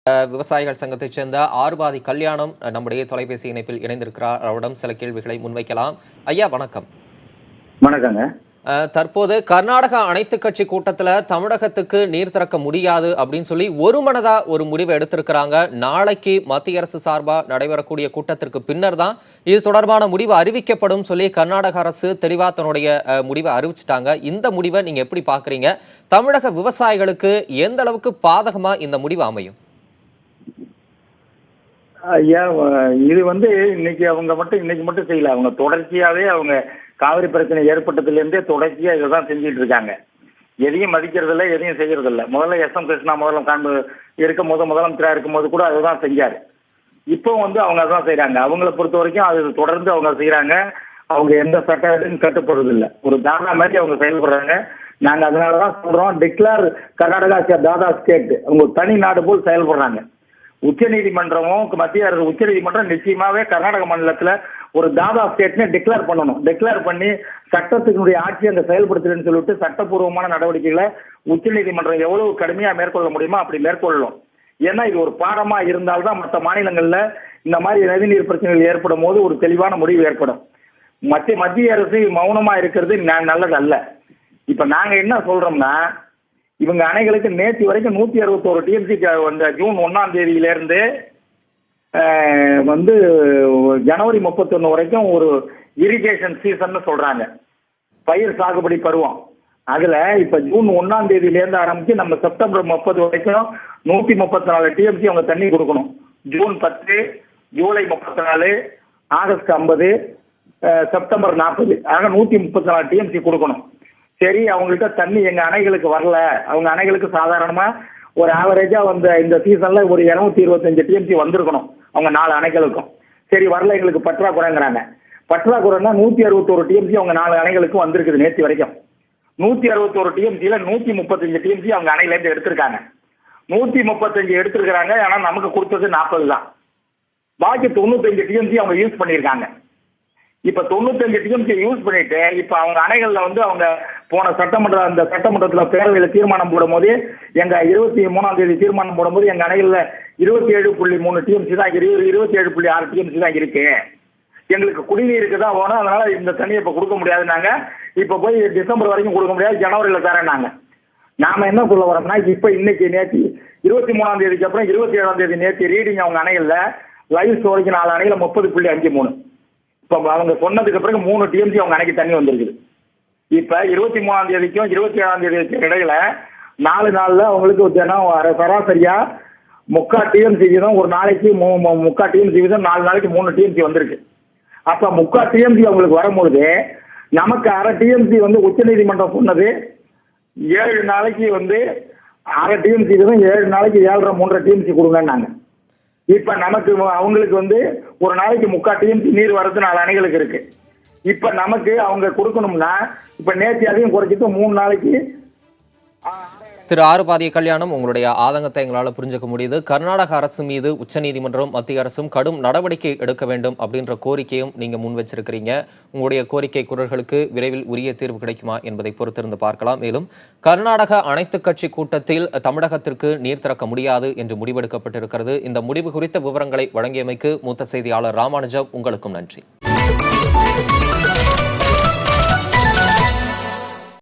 விவசாயிகள் சங்கத்தைச் சேர்ந்த ஆறுபாதி கல்யாணம் நம்முடைய தொலைபேசி இணைப்பில் இணைந்திருக்கிறார். அவரிடம் சில கேள்விகளை முன்வைக்கலாம். ஐயா வணக்கம். வணக்கங்க. தற்போது கர்நாடகா அனைத்து கட்சி கூட்டத்தில் தமிழகத்துக்கு நீர் திறக்க முடியாது அப்படின்னு சொல்லி ஒருமனதா ஒரு முடிவை எடுத்திருக்கிறாங்க. நாளைக்கு மத்திய அரசு சார்பா நடைபெறக்கூடிய கூட்டத்திற்கு பின்னர் தான் இது தொடர்பான முடிவு அறிவிக்கப்படும் சொல்லி கர்நாடக அரசு தெளிவா தன்னுடைய முடிவை அறிவிச்சிட்டாங்க. இந்த முடிவை நீங்க எப்படி பாக்குறீங்க? தமிழக விவசாயிகளுக்கு எந்த அளவுக்கு பாதகமா இந்த முடிவு அமையும்? ஐயா, இது இன்னைக்கு மட்டும் செய்யல. அவங்க தொடர்ச்சியாவே அவங்க காவிரி பிரச்சனை ஏற்பட்டதுலேருந்தே தொடர்ச்சியா இதை தான் செஞ்சுட்டு இருக்காங்க. எதையும் மதிக்கிறதில்ல, எதையும் செய்யறதில்ல. முதல்ல எஸ்.எம். கிருஷ்ணா இருக்கும் போது முதலமைச்சராக இருக்கும் போது கூட அதுதான் செஞ்சாரு. இப்போ அவங்க அதான் செய்யறாங்க. அவங்கள பொறுத்த வரைக்கும் அது தொடர்ந்து அவங்க செய்யறாங்க. அவங்க எந்த சட்டத்தையும் கட்டுப்படுறதில்லை. ஒரு தாதா மாதிரி அவங்க செயல்படுறாங்க. நாங்க அதனாலதான் சொல்றோம், டிக்ளேர் கர்நாடகா தாதா ஸ்டேட். அவங்க தனி நாடு போல் செயல்படுறாங்க. உச்ச நீதிமன்றமும் மத்திய அரசு உச்ச நீதிமன்றம் நிச்சயமாவே கர்நாடக மாநிலத்துல ஒரு தாதா ஸ்டேட்னு டிக்ளேர் பண்ணணும். டிக்ளேர் பண்ணி சட்டத்தினுடைய ஆட்சி அங்க செயல்படுத்துறேன்னு சொல்லிட்டு சட்டப்பூர்வமான நடவடிக்கைகளை உச்ச நீதிமன்றம் எவ்வளவு கடுமையா மேற்கொள்ள முடியுமோ அப்படி மேற்கொள்ளணும். ஏன்னா இது ஒரு பாடமா இருந்தால்தான் மற்ற மாநிலங்கள்ல இந்த மாதிரி நதிநீர் பிரச்சனைகள் ஏற்படும் போது ஒரு தெளிவான முடிவு ஏற்படும். மத்திய அரசு மௌனமா இருக்கிறது நல்லது அல்ல. இப்ப நாங்க என்ன சொல்றோம்னா, இவங்க அணைகளுக்கு நேற்று வரைக்கும் 161 டிஎம்சி ஜூன் 1ஆம் தேதியிலிருந்து ஜனவரி 31 வரைக்கும் ஒரு இரிகேஷன் சீசன் சொல்றாங்க, பயிர் சாகுபடி பருவம். அதுல இப்ப ஜூன் 1ஆம் தேதியிலேருந்து ஆரம்பிச்சு நம்ம செப்டம்பர் 30 வரைக்கும் 134 டிஎம்சி அவங்க தண்ணி கொடுக்கணும். ஜூன் 10, ஜூலை 34, ஆகஸ்ட் 50, செப்டம்பர் 40, ஆக 134 டிஎம்சி கொடுக்கணும். சரி, அவங்கள்ட்ட தண்ணி எங்க அணைகளுக்கு வரல. அவங்க அணைகளுக்கு சாதாரணமா ஒரு ஆவரேஜா இந்த சீசன்ல ஒரு 225 டிஎம்சி வந்திருக்கணும் அவங்க 4 அணைகளுக்கும். சரி, வரல, எங்களுக்கு பற்றாக்குறைங்கிறாங்க. பற்றாக்குறைன்னா 161 டிஎம்சி அவங்க 4 அணைகளுக்கும் வந்திருக்குது நேற்று வரைக்கும். 161 டிஎம்சியில 135 டிஎம்சி அவங்க அணையில இருந்து எடுத்திருக்காங்க. 135 எடுத்திருக்கிறாங்க. ஆனா நமக்கு கொடுத்தது 40 தான். பாக்கி 95 டிஎம்சி அவங்க யூஸ் பண்ணியிருக்காங்க. இப்ப 95 டிஎம்சி யூஸ் பண்ணிட்டு இப்ப அவங்க அணைகள்ல அவங்க போன சட்டமன்றத்துல பேரவையில தீர்மானம் போடும் போது, எங்க 23ஆம் தேதி தீர்மானம் போடும் போது எங்க அணைகள்ல 27.3 டிஎம்சி தான், 27.6 டிஎம்சி தான் இருக்கு. எங்களுக்கு குடிநீருக்கு தான் வேணும், அதனால இந்த தண்ணியை இப்ப கொடுக்க முடியாது. நாங்க இப்ப போய் டிசம்பர் வரைக்கும் கொடுக்க முடியாது, ஜனவரியில தரேன். நாம என்ன சொல்ல வரோம்னா, இப்ப இன்னைக்கு நேற்று 23ஆம் தேதிக்கு அப்புறம் 27ஆம் தேதி நேற்று ரீடிங் அவங்க அணைகள்ல லைவ் ஸ்டோரேஜ் 4 அணையில 30.53. இப்ப அவங்க சொன்னதுக்கு பிறகு 3 டிஎம்சி அவங்க அணைக்கு தண்ணி வந்திருக்குது. இப்ப 23ஆம் தேதிக்கும் 27ஆம் தேதிக்கு இடையில 4 நாள்ல அவங்களுக்கு சராசரியா 3/4 டிஎம்சி வீதம் ஒரு நாளைக்கு 3/4 டிஎம்சி வீதம் 4 நாளைக்கு 3 டிஎம்சி வந்திருக்கு. அப்ப 3/4 டிஎம்சி அவங்களுக்கு வரும்போது நமக்கு 1/2 டிஎம்சி உச்ச நீதிமன்றம் சொன்னது 7 நாளைக்கு 1/2 டிஎம்சி வீதம் 7 நாளைக்கு 7.5 டிஎம்சி கொடுங்கன்னாங்க. இப்ப நமக்கு அவங்களுக்கு ஒரு நாளைக்கு 3/4 டிஎம்சி நீர் வரது 4 அணைகளுக்கு இருக்கு. இப்ப நமக்கு அவங்க கொடுக்கணும்னா இப்ப நேற்று அதையும் குறைச்சிட்டு 3 நாளைக்கு. திரு ஆறுபாதி கல்யாணம், உங்களுடைய ஆதங்கத்தை எங்களால் புரிஞ்சுக்க முடியுது. கர்நாடக அரசு மீது உச்சநீதிமன்றம் மத்திய அரசும் கடும் நடவடிக்கை எடுக்க வேண்டும் அப்படின்ற கோரிக்கையும் நீங்க முன் வச்சிருக்கிறீங்க. உங்களுடைய கோரிக்கை குரல்களுக்கு விரைவில் உரிய தீர்வு கிடைக்குமா என்பதை பொறுத்திருந்து பார்க்கலாம். மேலும் கர்நாடக அனைத்து கட்சி கூட்டத்தில் தமிழகத்திற்கு நீர் திறக்க முடியாது என்று முடிவெடுக்கப்பட்டிருக்கிறது. இந்த முடிவு குறித்த விவரங்களை வழங்கியமைக்கு மூத்த செய்தியாளர் ராமானுஜம், உங்களுக்கும் நன்றி.